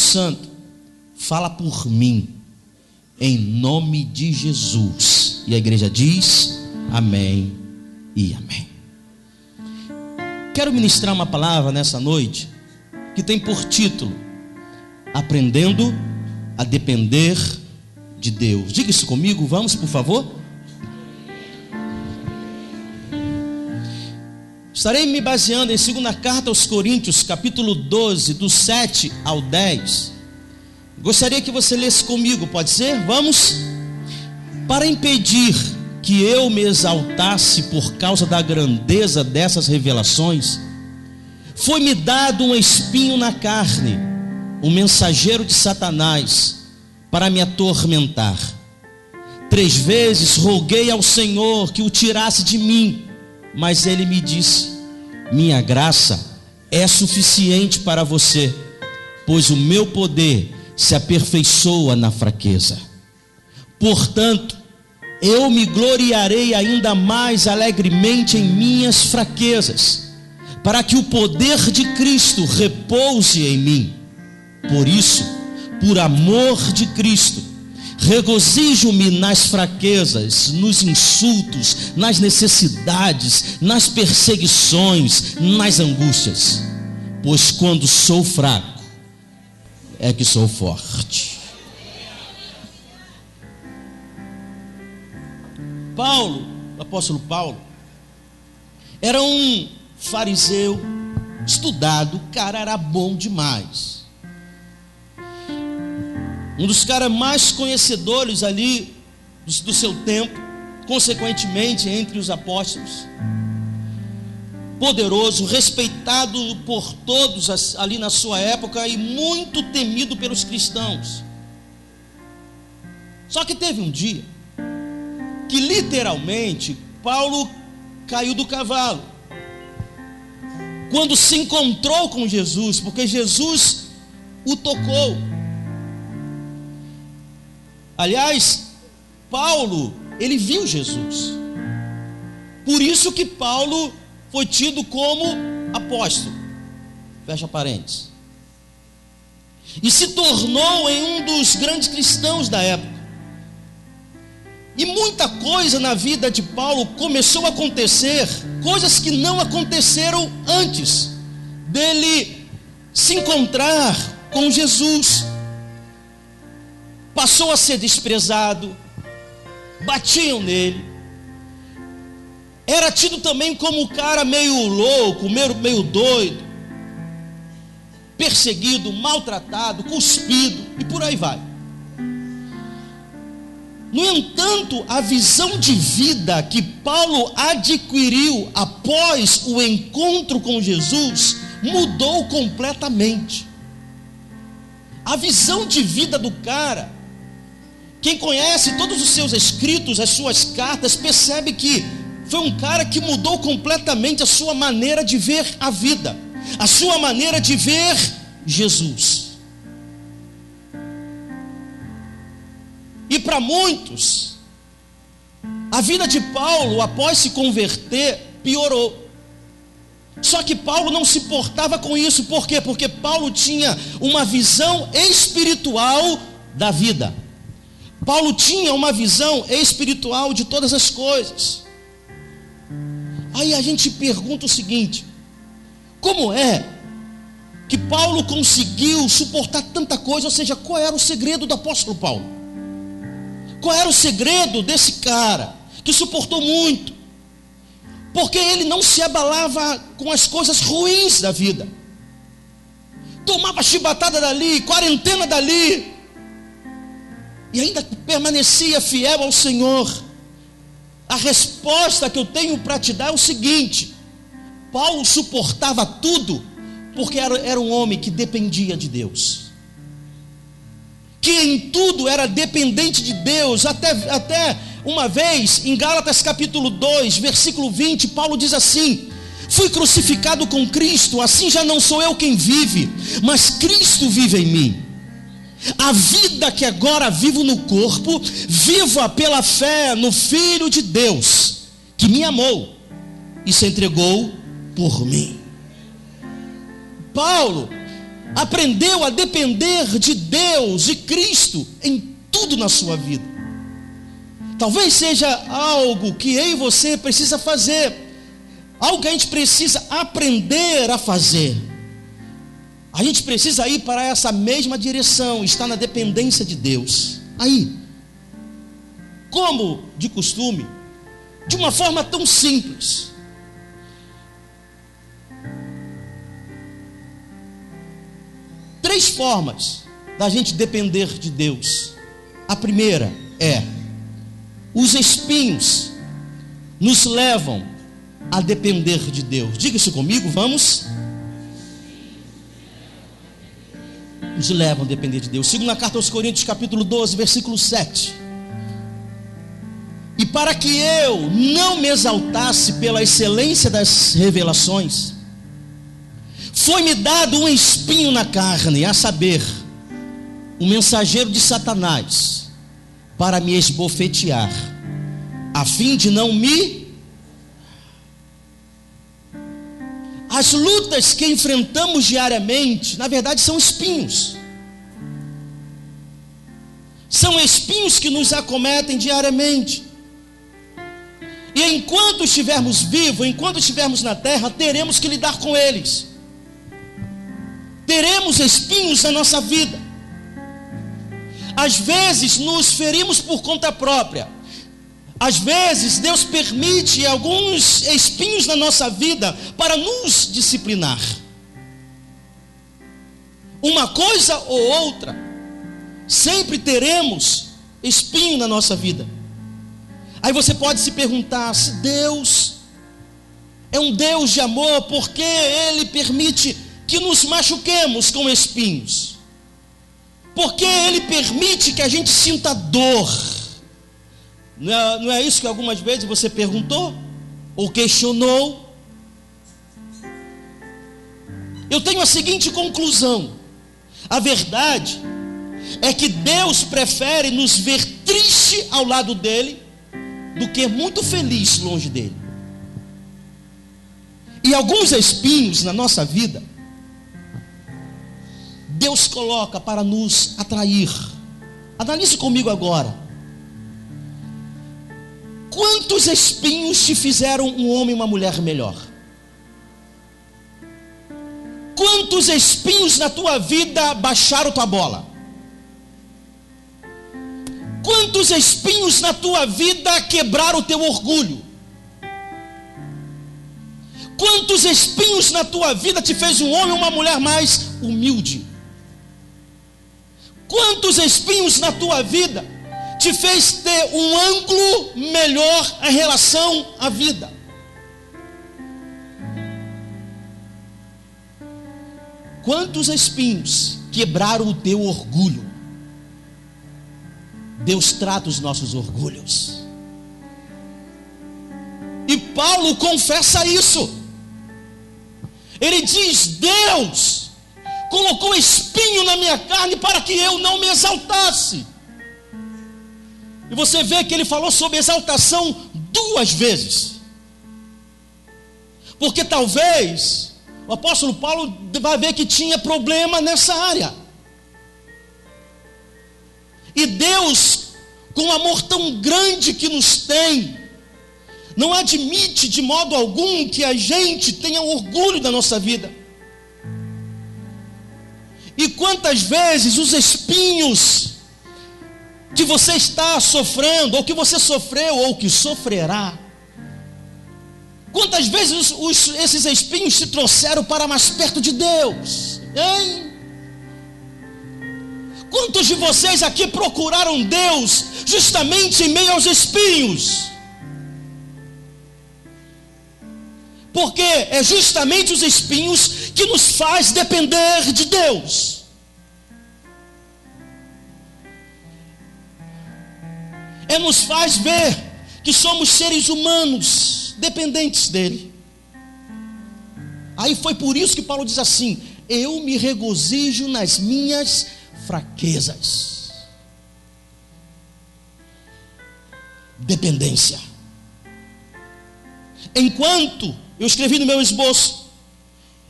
Santo, fala por mim, em nome de Jesus. E a igreja diz amém e amém. Quero ministrar uma palavra nessa noite que tem por título: aprendendo a depender de Deus. Diga isso comigo, vamos, por favor. Estarei me baseando em 2ª carta aos Coríntios, capítulo 12, do 7 ao 10. Gostaria que você lesse comigo, pode ser? Vamos? Para impedir que eu me exaltasse por causa da grandeza dessas revelações, foi-me dado um espinho na carne, um mensageiro de Satanás, para me atormentar. 3 vezes roguei ao Senhor que o tirasse de mim, mas ele me disse: minha graça é suficiente para você, pois o meu poder se aperfeiçoa na fraqueza. Portanto, eu me gloriarei ainda mais alegremente em minhas fraquezas, para que o poder de Cristo repouse em mim. Por isso, por amor de Cristo, regozijo-me nas fraquezas, nos insultos, nas necessidades, nas perseguições, nas angústias, pois quando sou fraco, é que sou forte. Paulo, o apóstolo Paulo, era um fariseu estudado, o cara era bom demais. Um dos caras mais conhecedores ali do seu tempo, consequentemente entre os apóstolos. Poderoso, respeitado por todos ali na sua época e muito temido pelos cristãos. Só que teve um dia que literalmente Paulo caiu do cavalo quando se encontrou com Jesus, porque Jesus o tocou. Aliás, Paulo, ele viu Jesus. Por isso que Paulo foi tido como apóstolo, fecha parênteses, e se tornou em um dos grandes cristãos da época. E muita coisa na vida de Paulo começou a acontecer, coisas que não aconteceram antes dele se encontrar com Jesus. Passou a ser desprezado, batiam nele, era tido também como um cara meio louco, meio doido, perseguido, maltratado, cuspido e por aí vai. No entanto, a visão de vida que Paulo adquiriu após o encontro com Jesus mudou completamente. A visão de vida do cara, quem conhece todos os seus escritos, as suas cartas, percebe que foi um cara que mudou completamente a sua maneira de ver a vida, a sua maneira de ver Jesus. E para muitos, a vida de Paulo, após se converter, piorou. Só que Paulo não se portava com isso. Por quê? Porque Paulo tinha uma visão espiritual da vida. Paulo tinha uma visão espiritual de todas as coisas. Aí a gente pergunta o seguinte: como é que Paulo conseguiu suportar tanta coisa? Ou seja, qual era o segredo do apóstolo Paulo? Qual era o segredo desse cara que suportou muito? Porque ele não se abalava com as coisas ruins da vida. Tomava chibatada dali, quarentena dali, e ainda permanecia fiel ao Senhor. A resposta que eu tenho para te dar é o seguinte: Paulo suportava tudo porque era um homem que dependia de Deus, que em tudo era dependente de Deus. Até uma vez, em Gálatas capítulo 2, versículo 20, Paulo diz assim: fui crucificado com Cristo, assim já não sou eu quem vive, mas Cristo vive em mim. A vida que agora vivo no corpo, vivo-a pela fé no Filho de Deus, que me amou e se entregou por mim. Paulo, aprendeu a depender de Deus, de Cristo, em tudo na sua vida. Talvez seja algo que eu e você precisa fazer, algo que a gente precisa aprender a fazer. A gente precisa ir para essa mesma direção, estar na dependência de Deus. Aí, como de costume, de uma forma tão simples. Três formas da gente depender de Deus. A primeira é: os espinhos nos levam a depender de Deus. Diga isso comigo, vamos. Nos levam a depender de Deus. Segunda carta aos Coríntios, capítulo 12, versículo 7. E para que eu não me exaltasse pela excelência das revelações, foi-me dado um espinho na carne, a saber, o mensageiro de Satanás, para me esbofetear, a fim de não me... As lutas que enfrentamos diariamente, na verdade, são espinhos. São espinhos que nos acometem diariamente. E enquanto estivermos vivos, enquanto estivermos na terra, teremos que lidar com eles. Teremos espinhos na nossa vida. Às vezes nos ferimos por conta própria. Às vezes Deus permite alguns espinhos na nossa vida para nos disciplinar. Uma coisa ou outra, sempre teremos espinho na nossa vida. Aí você pode se perguntar: se Deus é um Deus de amor, por que Ele permite que nos machuquemos com espinhos? Por que Ele permite que a gente sinta dor? Não é isso que algumas vezes você perguntou? Ou questionou? Eu tenho a seguinte conclusão: a verdade é que Deus prefere nos ver triste ao lado dele do que muito feliz longe dele. E alguns espinhos na nossa vida Deus coloca para nos atrair. Analise comigo agora. Quantos espinhos te fizeram um homem e uma mulher melhor? Quantos espinhos na tua vida baixaram tua bola? Quantos espinhos na tua vida quebraram o teu orgulho? Quantos espinhos na tua vida te fez um homem ou uma mulher mais humilde? Quantos espinhos na tua vida te fez ter um ângulo melhor em relação à vida? Quantos espinhos quebraram o teu orgulho? Deus trata os nossos orgulhos. E Paulo confessa isso. Ele diz: Deus colocou espinho na minha carne para que eu não me exaltasse. E você vê que ele falou sobre exaltação 2 vezes. Porque talvez o apóstolo Paulo vai ver que tinha problema nessa área. E Deus, com um amor tão grande que nos tem, não admite de modo algum que a gente tenha orgulho da nossa vida. E quantas vezes os espinhos que você está sofrendo, ou que você sofreu, ou que sofrerá, quantas vezes esses espinhos se trouxeram para mais perto de Deus, hein? Quantos de vocês aqui procuraram Deus justamente em meio aos espinhos? Porque é justamente os espinhos que nos faz depender de Deus. Nos faz ver que somos seres humanos dependentes dele. Aí foi por isso que Paulo diz assim: eu me regozijo nas minhas fraquezas.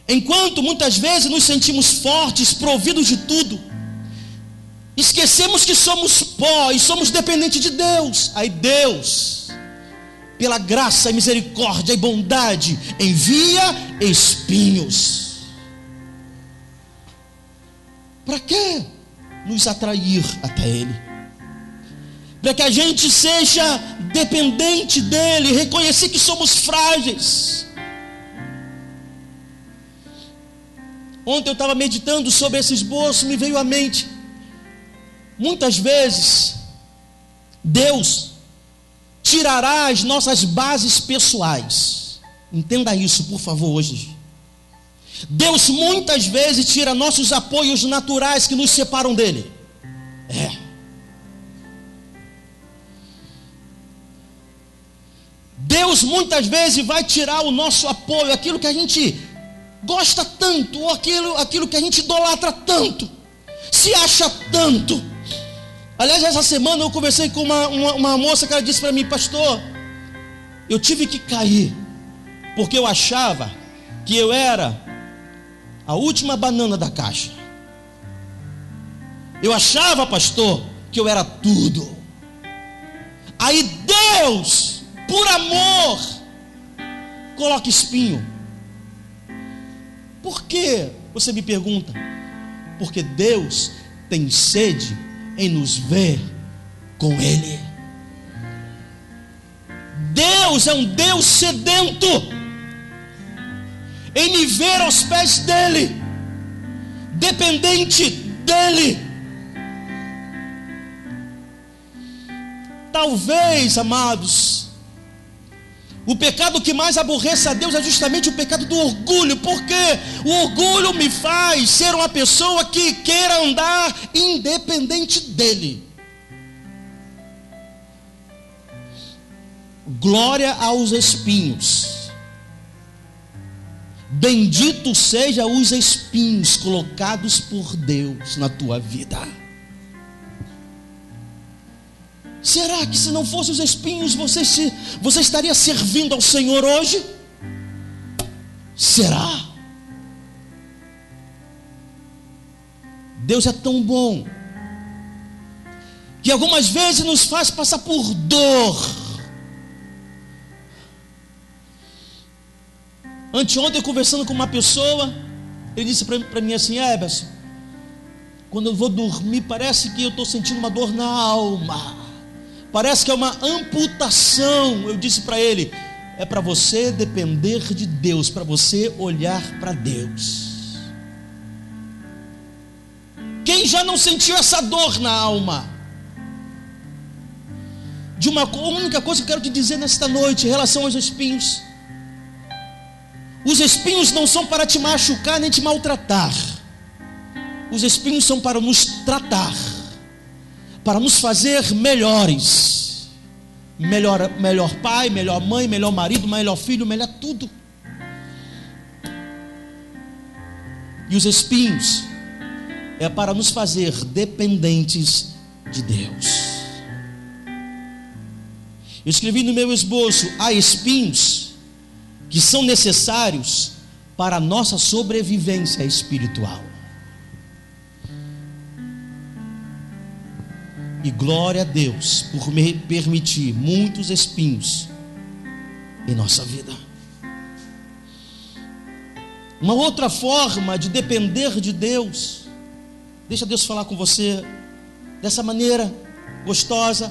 Enquanto muitas vezes nos sentimos fortes, providos de tudo, esquecemos que somos pó e somos dependentes de Deus. Aí Deus, pela graça e misericórdia e bondade, envia espinhos. Para quê? Nos atrair até Ele, para que a gente seja dependente dEle, reconhecer que somos frágeis. Ontem eu estava meditando sobre esse esboço, me veio à mente, muitas vezes Deus tirará as nossas bases pessoais. Entenda isso, por favor, hoje. Deus muitas vezes tira nossos apoios naturais que nos separam dele. Deus muitas vezes vai tirar o nosso apoio, aquilo que a gente gosta tanto, ou aquilo que a gente idolatra tanto, se acha tanto. Aliás, essa semana eu conversei com uma moça que ela disse para mim: pastor, eu tive que cair, porque eu achava que eu era a última banana da caixa. Eu achava, pastor, que eu era tudo. Aí Deus, por amor, coloca espinho. Por quê? Você me pergunta. Porque Deus tem sede em nos ver com Ele. Deus é um Deus sedento em me ver aos pés dEle, dependente dEle. Talvez, amados, o pecado que mais aborreça a Deus é justamente o pecado do orgulho, porque o orgulho me faz ser uma pessoa que queira andar independente dEle. Glória aos espinhos. Bendito seja os espinhos colocados por Deus na tua vida. Será que se não fossem os espinhos, você estaria servindo ao Senhor hoje? Será? Deus é tão bom que algumas vezes nos faz passar por dor. Anteontem, conversando com uma pessoa, ele disse para mim assim: Eberson, quando eu vou dormir, parece que eu estou sentindo uma dor na alma. Parece que é uma amputação. Eu disse para ele: é para você depender de Deus, para você olhar para Deus. Quem já não sentiu essa dor na alma? A única coisa que eu quero te dizer nesta noite em relação aos espinhos: os espinhos não são para te machucar nem te maltratar. Os espinhos são para nos tratar, para nos fazer melhores. Melhor pai, melhor mãe, melhor marido, melhor filho, melhor tudo. E os espinhos é para nos fazer dependentes de Deus. Eu escrevi no meu esboço: há espinhos que são necessários para a nossa sobrevivência espiritual. E glória a Deus por me permitir muitos espinhos em nossa vida. Uma outra forma de depender de Deus, deixa Deus falar com você dessa maneira gostosa.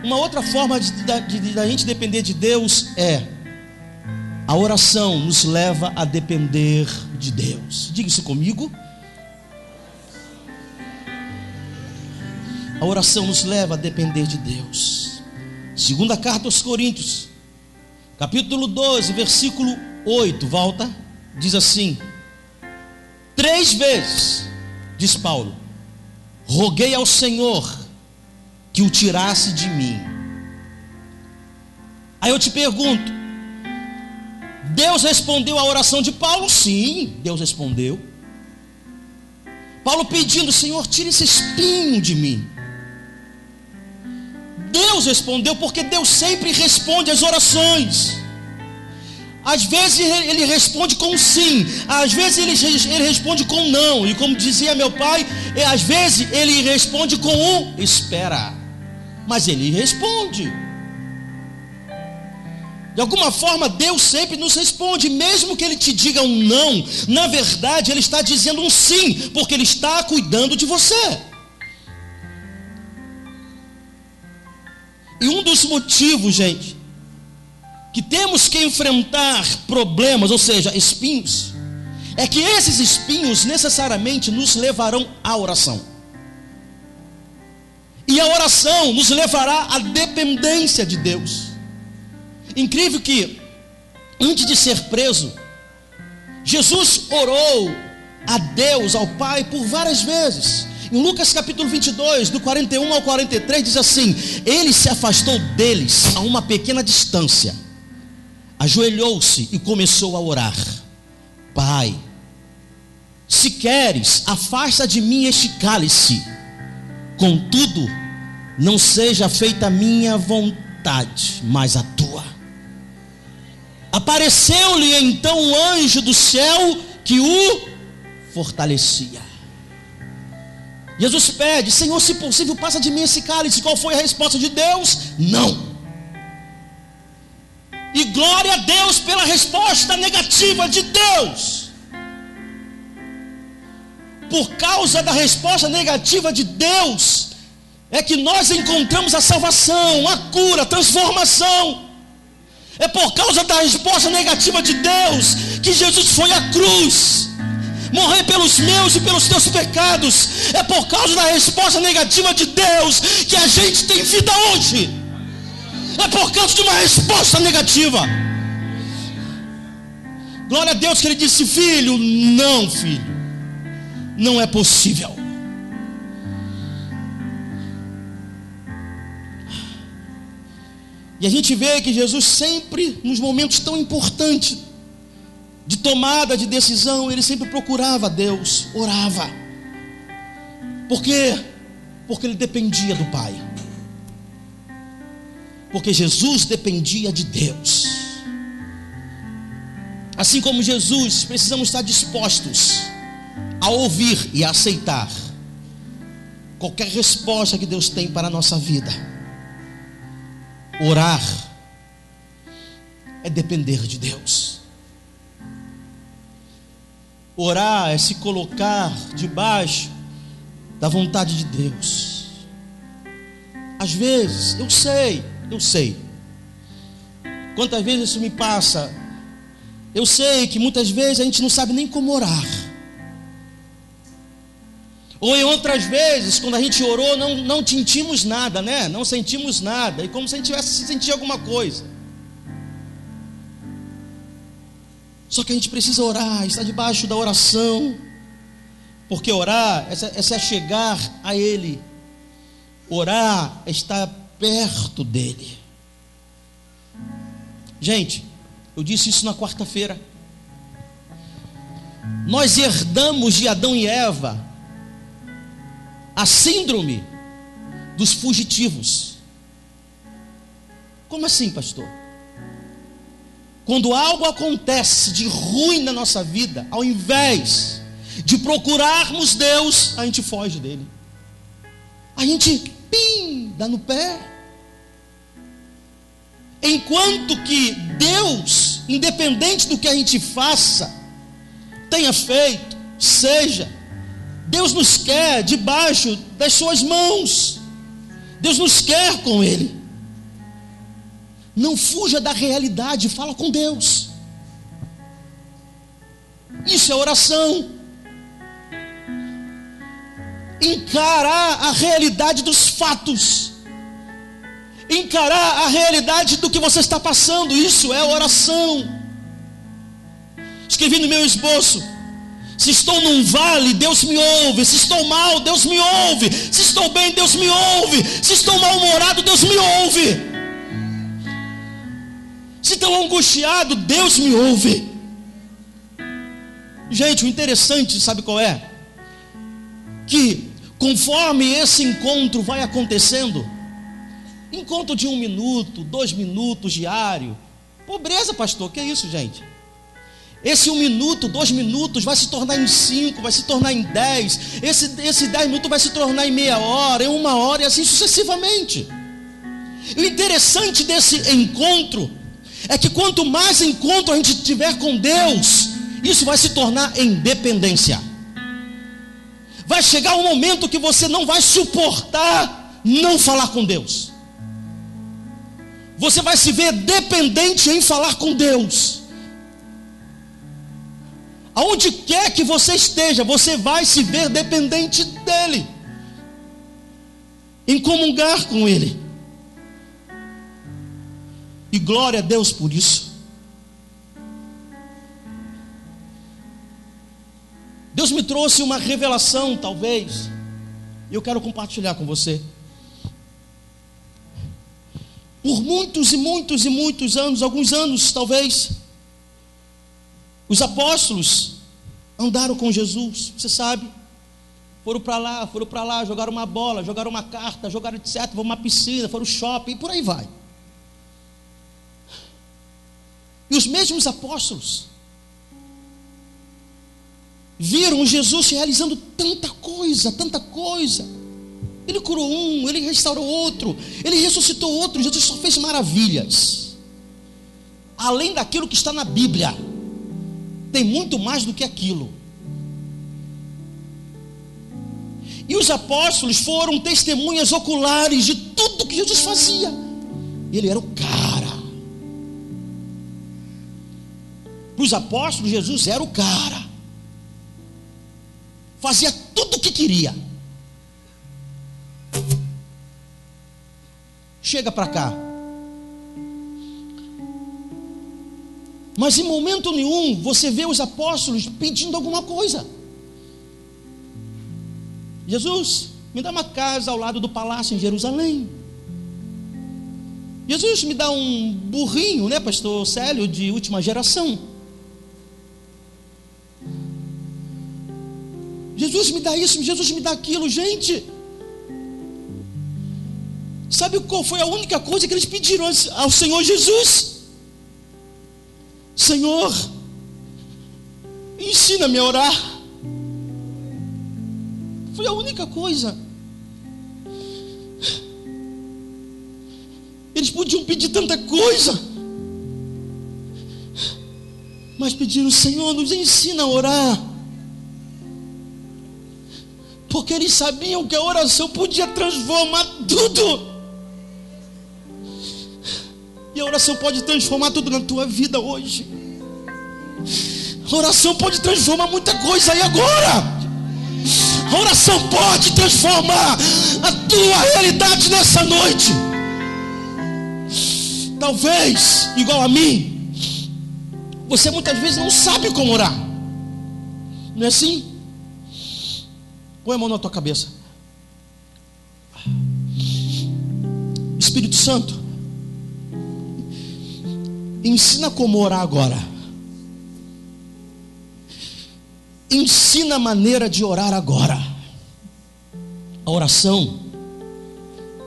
Uma outra forma de a gente depender de Deus é: a oração nos leva a depender de Deus. Diga isso comigo. A oração nos leva a depender de Deus. Segunda carta aos Coríntios, capítulo 12, versículo 8, volta, diz assim: 3 vezes, diz Paulo, roguei ao Senhor que o tirasse de mim. Aí eu te pergunto: Deus respondeu à oração de Paulo? Sim, Deus respondeu. Paulo pedindo: Senhor, tira esse espinho de mim. Deus respondeu, porque Deus sempre responde às orações. Às vezes ele responde com sim, às vezes ele responde com não. E como dizia meu pai, às vezes ele responde com um espera. Mas ele responde. De alguma forma Deus sempre nos responde. Mesmo que ele te diga um não, na verdade ele está dizendo um sim, porque ele está cuidando de você. E um dos motivos, gente, que temos que enfrentar problemas, ou seja, espinhos, é que esses espinhos necessariamente nos levarão à oração. E a oração nos levará à dependência de Deus. Incrível que, antes de ser preso, Jesus orou a Deus, ao Pai, por várias vezes. Em Lucas capítulo 22, do 41 ao 43, diz assim: ele se afastou deles a uma pequena distância, ajoelhou-se e começou a orar: Pai, se queres, afasta de mim este cálice, contudo, não seja feita a minha vontade, mas a tua. Apareceu-lhe então um anjo do céu que o fortalecia. Jesus pede: Senhor, se possível, passa de mim esse cálice. Qual foi a resposta de Deus? Não. E glória a Deus pela resposta negativa de Deus. Por causa da resposta negativa de Deus, é que nós encontramos a salvação, a cura, a transformação. É por causa da resposta negativa de Deus que Jesus foi à cruz, morrer pelos meus e pelos teus pecados. É por causa da resposta negativa de Deus que a gente tem vida hoje. É por causa de uma resposta negativa. Glória a Deus que ele disse: filho, não é possível. E a gente vê que Jesus sempre, nos momentos tão importantes de tomada de decisão, ele sempre procurava Deus, orava. Por quê? Porque ele dependia do Pai. Porque Jesus dependia de Deus. Assim como Jesus, precisamos estar dispostos a ouvir e a aceitar qualquer resposta que Deus tem para a nossa vida. Orar é depender de Deus. Orar é se colocar debaixo da vontade de Deus. Às vezes, eu sei. Quantas vezes isso me passa? Eu sei que muitas vezes a gente não sabe nem como orar. Ou em outras vezes, quando a gente orou, não sentimos nada, né? Não sentimos nada. E como se a gente tivesse sentido alguma coisa. Só que a gente precisa orar, estar debaixo da oração. Porque orar é se achegar a Ele. Orar é estar perto dEle. Gente, eu disse isso na quarta-feira. Nós herdamos de Adão e Eva a síndrome dos fugitivos. Como assim, pastor? Quando algo acontece de ruim na nossa vida, ao invés de procurarmos Deus, a gente foge dele. A gente dá no pé. Enquanto que Deus, independente do que a gente faça, tenha feito, seja, Deus nos quer debaixo das suas mãos. Deus nos quer com Ele. Não fuja da realidade, fala com Deus. Isso é oração. Encarar a realidade dos fatos. Encarar a realidade do que você está passando. Isso é oração. Escrevi no meu esboço: se estou num vale, Deus me ouve. Se estou mal, Deus me ouve. Se estou bem, Deus me ouve. Se estou mal-humorado, Deus me ouve. Se estou angustiado, Deus me ouve. Gente, o interessante, sabe qual é? Que conforme esse encontro vai acontecendo, encontro de 1 minuto, 2 minutos diário, Pobreza, pastor, que isso, gente? Esse 1 minuto, 2 minutos vai se tornar em 5, vai se tornar em 10. Esse 10 minutos vai se tornar em meia hora, em 1 hora e assim sucessivamente. E o interessante desse encontro é que quanto mais encontro a gente tiver com Deus, isso vai se tornar em dependência. Vai chegar um momento que você não vai suportar não falar com Deus. Você vai se ver dependente em falar com Deus. Aonde quer que você esteja, você vai se ver dependente dEle, em comungar com Ele. E glória a Deus por isso. Deus me trouxe uma revelação, talvez, e eu quero compartilhar com você. Por muitos e muitos e muitos anos, alguns anos talvez, os apóstolos andaram com Jesus, você sabe, foram para lá, jogaram uma bola, jogaram uma carta, jogaram etc, foram uma piscina, foram shopping, e por aí vai. E os mesmos apóstolos viram Jesus realizando tanta coisa, tanta coisa. Ele curou um, ele restaurou outro, ele ressuscitou outro. Jesus só fez maravilhas. Além daquilo que está na Bíblia, tem muito mais do que aquilo. E os apóstolos foram testemunhas oculares de tudo que Jesus fazia. Ele era o cara. Para os apóstolos, Jesus era o cara. Fazia tudo o que queria. Chega para cá. Mas em momento nenhum você vê os apóstolos pedindo alguma coisa. Jesus, me dá uma casa ao lado do palácio em Jerusalém. Jesus, me dá um burrinho, né, pastor Célio, de última geração. Jesus, me dá isso, Jesus, me dá aquilo. Gente, sabe qual foi a única coisa que eles pediram ao Senhor Jesus? Senhor, ensina-me a orar. Foi a única coisa. Eles podiam pedir tanta coisa, mas pediram: Senhor, nos ensina a orar. Porque eles sabiam que a oração podia transformar tudo. E a oração pode transformar tudo na tua vida hoje. A oração pode transformar muita coisa aí agora. A oração pode transformar a tua realidade nessa noite. Talvez, igual a mim, você muitas vezes não sabe como orar. Não é assim? Põe a mão na tua cabeça. Espírito Santo, ensina como orar agora. Ensina a maneira de orar agora. A oração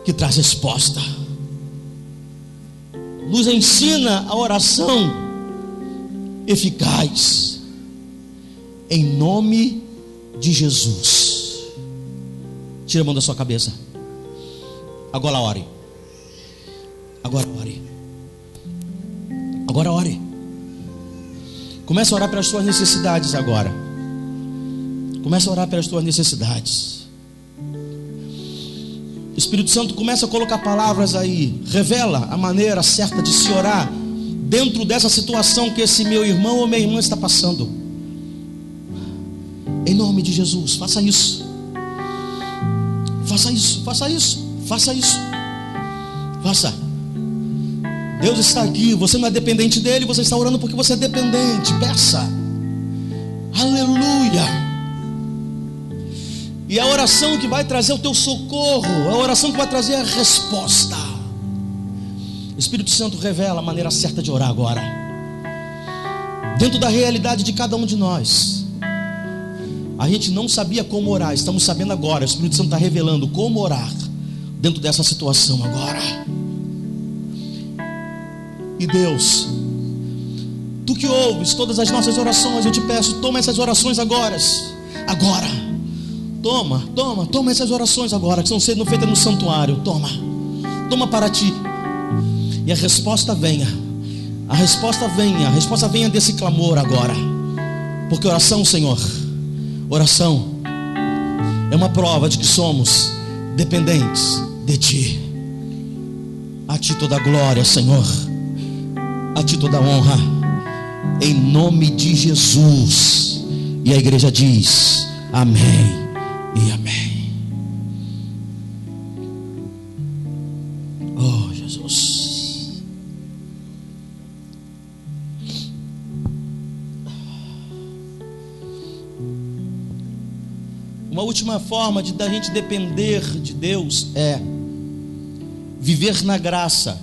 que traz resposta. Nos ensina a oração eficaz. Em nome de Jesus. Tira a mão da sua cabeça. Agora ore. Agora ore. Agora ore. Começa a orar pelas suas necessidades agora. Começa a orar pelas tuas necessidades. Espírito Santo, começa a colocar palavras aí. Revela a maneira certa de se orar dentro dessa situação que esse meu irmão ou minha irmã está passando. Em nome de Jesus, faça isso. Faça isso, faça isso, faça isso. Faça. Deus está aqui, você não é dependente dele, você está orando porque você é dependente. Peça. Aleluia. E a oração que vai trazer o teu socorro, a oração que vai trazer a resposta. Espírito Santo, revela a maneira certa de orar agora, dentro da realidade de cada um de nós. A gente não sabia como orar, estamos sabendo agora. O Espírito Santo está revelando como orar dentro dessa situação agora. E Deus Tu que ouves todas as nossas orações, eu te peço, toma essas orações agora. Agora. Toma essas orações agora, que estão sendo feitas no santuário. Toma para ti. E a resposta venha. A resposta venha desse clamor agora. Porque oração, Senhor, oração é uma prova de que somos dependentes de Ti. A Ti toda a glória, Senhor. A Ti toda a honra. Em nome de Jesus. E a igreja diz: amém e amém. Oh, Jesus. Uma última forma da gente depender de Deus é viver na graça.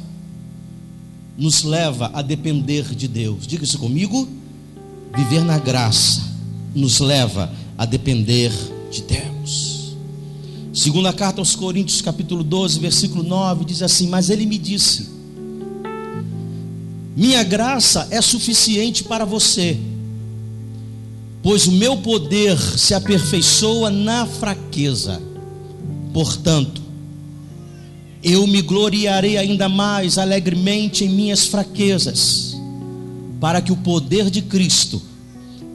Nos leva a depender de Deus. Diga isso comigo. Viver na graça nos leva a depender de Deus. Segunda carta aos Coríntios, capítulo 12, versículo 9, diz assim: mas ele me disse: minha graça é suficiente para você, pois o meu poder se aperfeiçoa na fraqueza. Portanto, eu me gloriarei ainda mais alegremente em minhas fraquezas, para que o poder de Cristo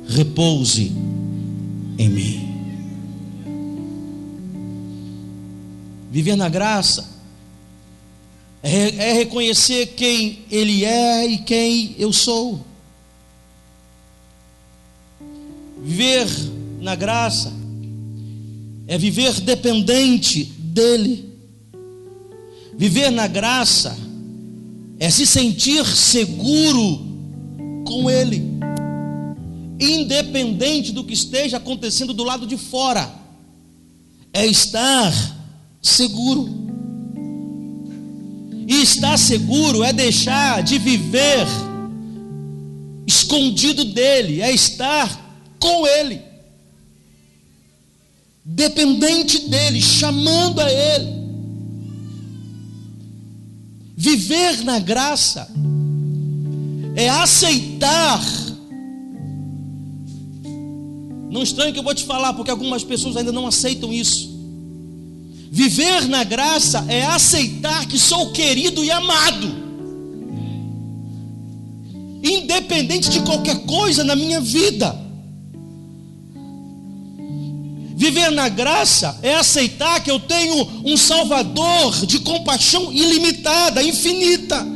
repouse em mim. Viver na graça é reconhecer quem Ele é e quem eu sou. Viver na graça é viver dependente dEle. Viver na graça é se sentir seguro com Ele, independente do que esteja acontecendo do lado de fora. É estar seguro. E estar seguro é deixar de viver escondido dEle, é estar com Ele, dependente dEle, chamando a Ele. Viver na graça é aceitar. Não estranhe que eu vou te falar, porque algumas pessoas ainda não aceitam isso. Viver na graça é aceitar que sou querido e amado, independente de qualquer coisa na minha vida. Viver na graça é aceitar que eu tenho um Salvador de compaixão ilimitada, infinita.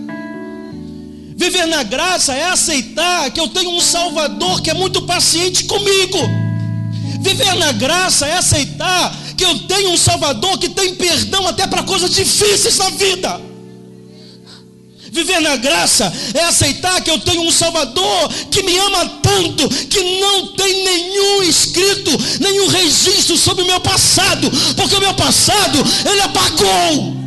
Viver na graça é aceitar que eu tenho um Salvador que é muito paciente comigo. Viver na graça é aceitar que eu tenho um Salvador que tem perdão até para coisas difíceis na vida. Viver na graça é aceitar que eu tenho um Salvador que me ama tanto, que não tem nenhum escrito, nenhum registro sobre o meu passado, porque o meu passado Ele apagou.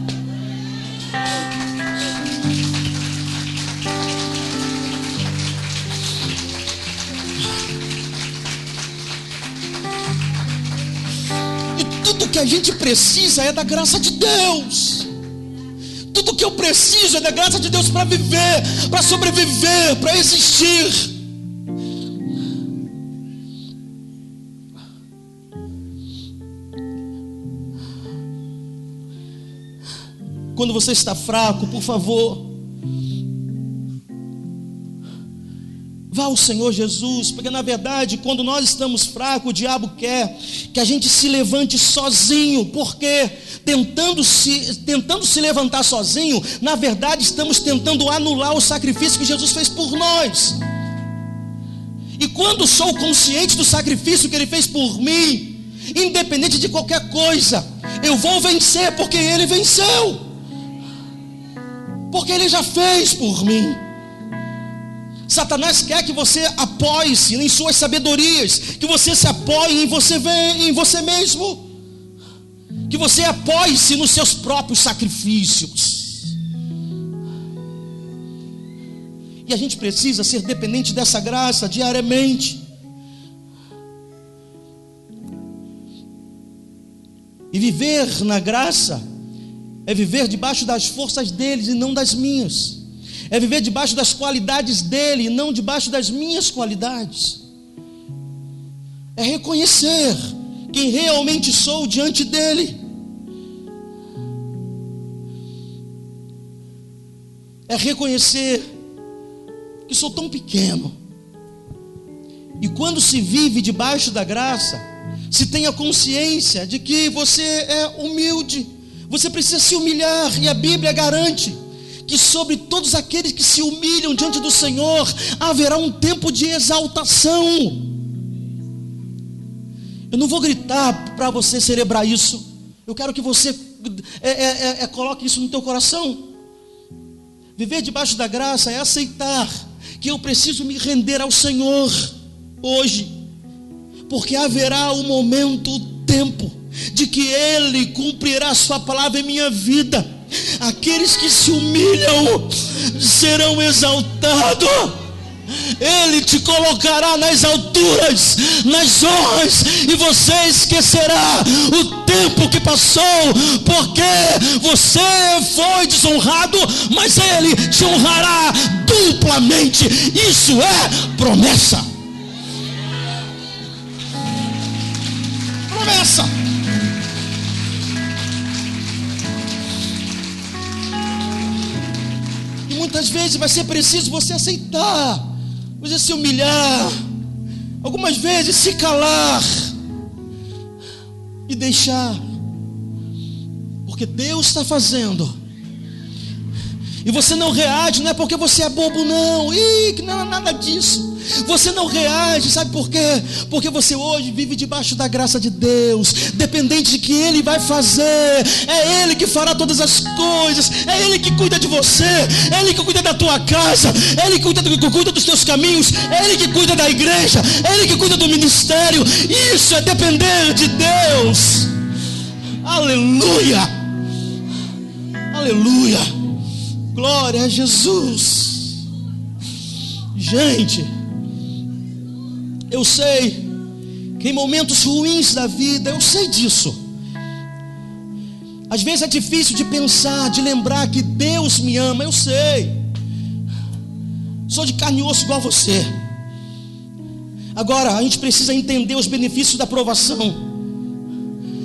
E tudo que a gente precisa é da graça de Deus. Tudo que eu preciso é da graça de Deus para viver, para sobreviver, para existir. Quando você está fraco, por favor, vá ao Senhor Jesus, porque na verdade, quando nós estamos fracos, o diabo quer que a gente se levante sozinho, porque tentando se levantar sozinho, na verdade estamos tentando anular o sacrifício que Jesus fez por nós. E quando sou consciente do sacrifício que Ele fez por mim, independente de qualquer coisa, eu vou vencer, porque Ele venceu, porque Ele já fez por mim. Satanás quer que você apoie-se em suas sabedorias, que você se apoie em você mesmo, que você apoie-se nos seus próprios sacrifícios. E a gente precisa ser dependente dessa graça diariamente. E viver na graça é viver debaixo das forças deles e não das minhas. é viver debaixo das qualidades dele e não debaixo das minhas qualidades. É reconhecer quem realmente sou diante dele. É reconhecer que sou tão pequeno. E quando se vive debaixo da graça, se tem a consciência de que você é humilde, você precisa se humilhar, e a Bíblia garante que sobre todos aqueles que se humilham diante do Senhor, haverá um tempo de exaltação. Eu não vou gritar para você celebrar isso. Eu quero que você coloque isso no teu coração. Viver debaixo da graça é aceitar que eu preciso me render ao Senhor hoje, porque haverá um momento, o tempo, de que Ele cumprirá a sua palavra em minha vida. Aqueles que se humilham serão exaltados. Ele te colocará nas alturas, nas honras, e você esquecerá o tempo que passou, porque você foi desonrado, mas Ele te honrará duplamente. Isso é promessa. Promessa. E muitas vezes vai ser preciso você aceitar, você se humilhar, algumas vezes se calar e deixar, porque Deus está fazendo. E você não reage, não é porque você é bobo, não. Que não é nada disso. Você não reage, sabe por quê? Porque você hoje vive debaixo da graça de Deus, dependente de que Ele vai fazer. É Ele que fará todas as coisas. É Ele que cuida de você. É Ele que cuida da tua casa. É Ele que cuida dos teus caminhos. É Ele que cuida da igreja. É Ele que cuida do ministério. Isso é depender de Deus. Aleluia. Aleluia. Glória a Jesus. Gente, eu sei que em momentos ruins da vida, eu sei disso. Às vezes é difícil de pensar, de lembrar que Deus me ama, eu sei. Sou de carne e osso igual a você. Agora, a gente precisa entender os benefícios da provação.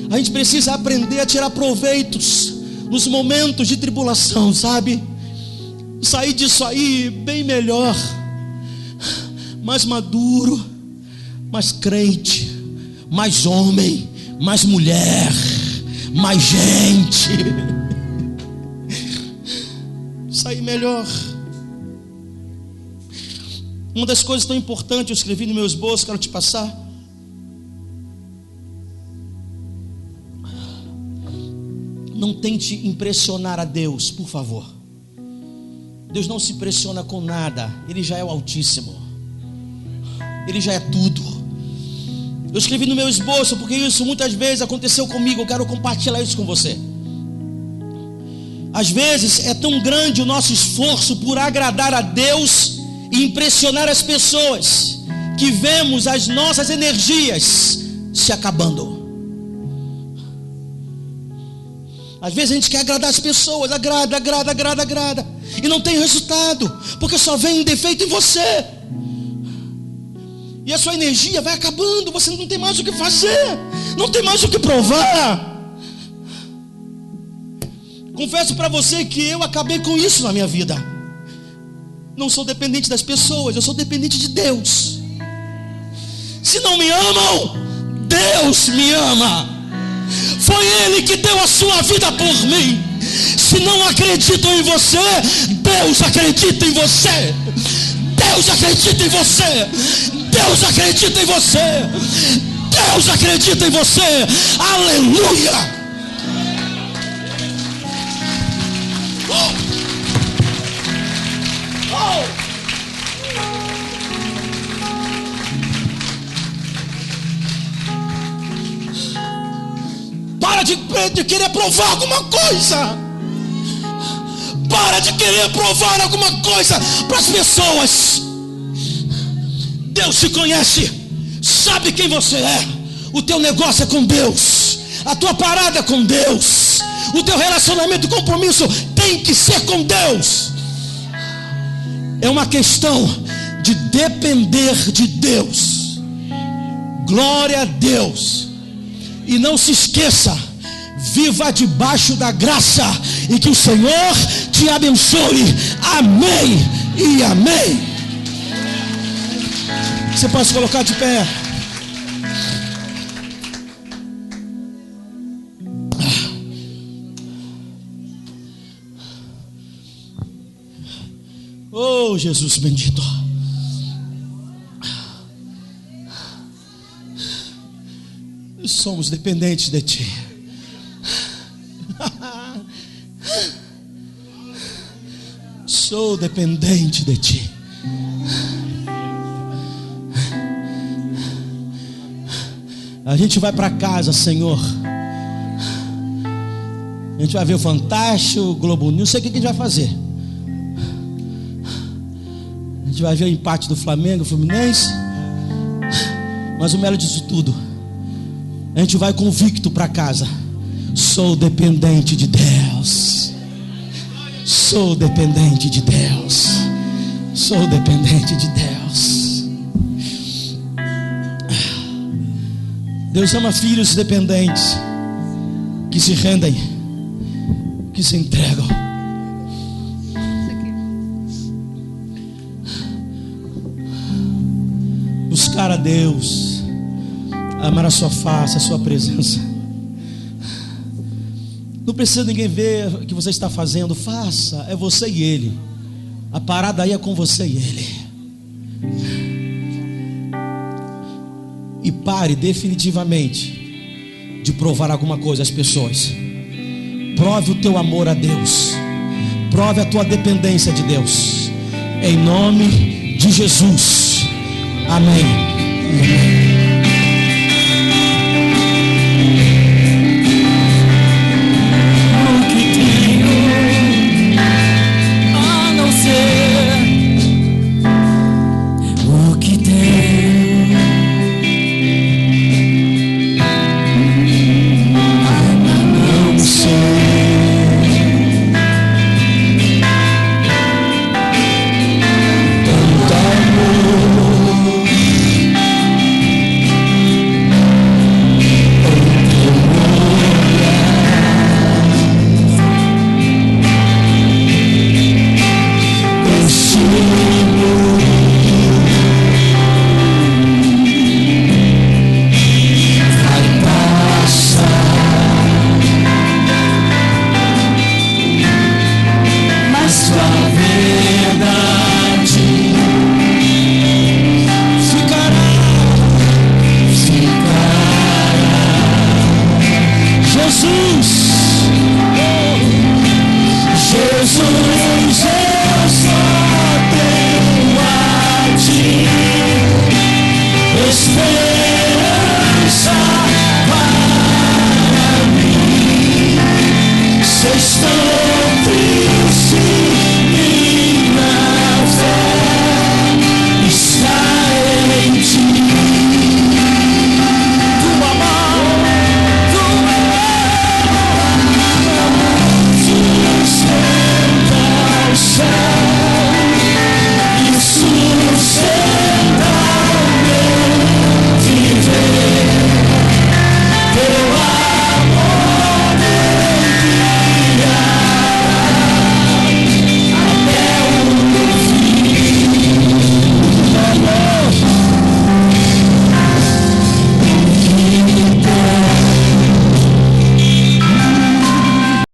A gente precisa aprender a tirar proveitos nos momentos de tribulação, sabe? Sair disso aí bem melhor, mais maduro, mais crente, mais homem, mais mulher, mais gente. Sair melhor. Uma das coisas tão importantes, eu escrevi no meu esboço, quero te passar. Não tente impressionar a Deus, por favor. Deus não se impressiona com nada. Ele já é o Altíssimo. Ele já é tudo. Eu escrevi no meu esboço porque isso muitas vezes aconteceu comigo. Eu quero compartilhar isso com você. Às vezes é tão grande o nosso esforço por agradar a Deus e impressionar as pessoas, que vemos as nossas energias se acabando. Às vezes a gente quer agradar as pessoas, agrada, e não tem resultado, porque só vem um defeito em você, e a sua energia vai acabando. Você não tem mais o que fazer, não tem mais o que provar. Confesso para você que eu acabei com isso na minha vida. Não sou dependente das pessoas, eu sou dependente de Deus. Se não me amam, Deus me ama. Foi Ele que deu a sua vida por mim. Se não acreditam em você, Deus acredita em você. Deus acredita em você. Deus acredita em você. Deus acredita em você. Aleluia. Para de querer provar alguma coisa. Para de querer provar alguma coisa para as pessoas. Deus te conhece, sabe quem você é. O teu negócio é com Deus, a tua parada é com Deus, o teu relacionamento e compromisso tem que ser com Deus. É uma questão de depender de Deus. Glória a Deus. E não se esqueça, viva debaixo da graça, e que o Senhor te abençoe. Amém e amém. Você pode se colocar de pé. Oh, Jesus bendito. Somos dependentes de Ti. Sou dependente de Ti. A gente vai para casa, Senhor. A gente vai ver o Fantástico, o Globo News. Não sei o que a gente vai fazer. A gente vai ver o empate do Flamengo, Fluminense. Mas o melhor disso tudo, a gente vai convicto para casa. Sou dependente de Deus. Sou dependente de Deus. Sou dependente de Deus. Deus ama filhos dependentes, que se rendem, que se entregam. Buscar a Deus, amar a sua face, a sua presença. Não precisa ninguém ver o que você está fazendo. Faça, é você e Ele. A parada aí é com você e Ele. E pare definitivamente de provar alguma coisa às pessoas. Prove o teu amor a Deus. Prove a tua dependência de Deus. Em nome de Jesus. Amém. Amém.